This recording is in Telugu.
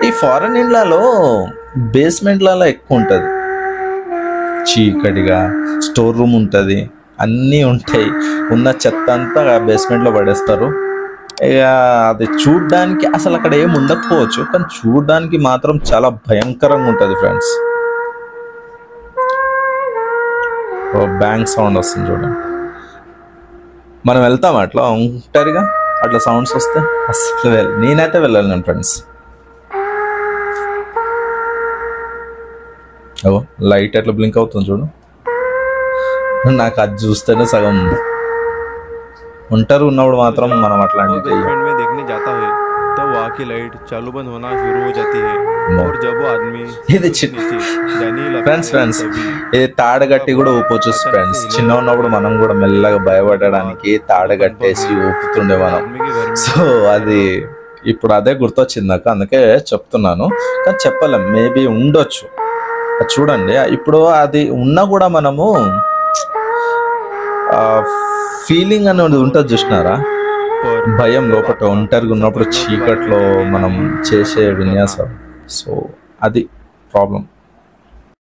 ఈ ఫారెన్ ఇండ్లలో బేస్మెంట్లలో ఎక్కువ ఉంటుంది, చీకటిగా. స్టోర్ రూమ్ ఉంటుంది, అన్నీ ఉంటాయి. ఉన్న చెత్త అంతా బేస్మెంట్లో పడేస్తారు. ఇక అది చూడ్డానికి అసలు అక్కడ ఏమి ఉండకపోవచ్చు, కానీ చూడ్డానికి మాత్రం చాలా భయంకరంగా ఉంటుంది ఫ్రెండ్స్. బ్యాంక్ సౌండ్ వస్తుంది చూడండి. మనం వెళ్తాం అట్లా ఉంటారుగా, అట్లా సౌండ్స్ వస్తే అసలు నేనైతే వెళ్ళాను ఫ్రెండ్స్. ఓ లైట్ ఎట్లా బ్లింక్ అవుతుంది చూడు. నాకు అది చూస్తేనే సగం ఉంటారు ఉన్నప్పుడు మాత్రం మనం అట్లాంటి ఫ్రెండ్స్ ఇది తాడగట్టి కూడా ఊపొచ్చు ఫ్రెండ్స్. చిన్న ఉన్నప్పుడు మనం కూడా మెల్లగా భయపడడానికి తాడగట్టేసి ఊపుతుండే మనం. సో అది ఇప్పుడు అదే గుర్తొచ్చింది నాకు, అందుకే చెప్తున్నాను. కానీ చెప్పలేం, మేబీ ఉండొచ్చు. చూడండి ఇప్పుడు అది ఉన్నా కూడా మనము ఫీలింగ్ అనేది ఉంటుంది చూసినారా, భయం లోపల ఒంటరిగా ఉన్నప్పుడు చీకట్లో మనం చేసే విన్యాసం. సో అది ప్రాబ్లం.